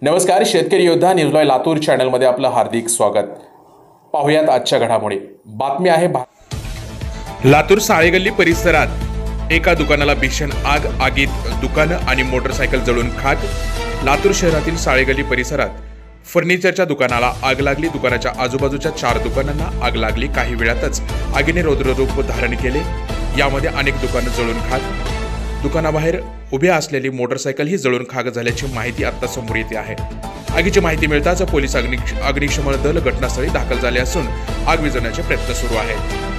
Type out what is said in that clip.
नमस्कार, शेतकरी योद्धा न्यूज लाईव्ह लातूर चॅनलमध्ये आपलं हार्दिक स्वागत। पाहुयात आजच्या घडामोडी। बातमी आहे लातूर साळेगल्ली परिसरात एका दुकानाला भीषण आग, आगीत दुकानं आणि मोटरसायकल जळून खाक। लातूर शहरातील साळेगल्ली परिसरात फर्निचरच्या दुकानाला आग लागली। दुकानाच्या आजूबाजूच्या 4 दुकानांना आग लागली। काही वेळातच आगीने रौद्ररूप धारण केले। यामध्ये अनेक दुकानं जळून खाक। दुकानाबाहेर उभ्या असलेली मोटरसायकल ही जळून खाक झाल्याची माहिती आता समोर येते आहे। आगीची माहिती मिळताच पोलीस अग्निशमन दल घटनास्थळी दाखल झाले असून आग विझवण्याचे प्रयत्न सुरू आहेत।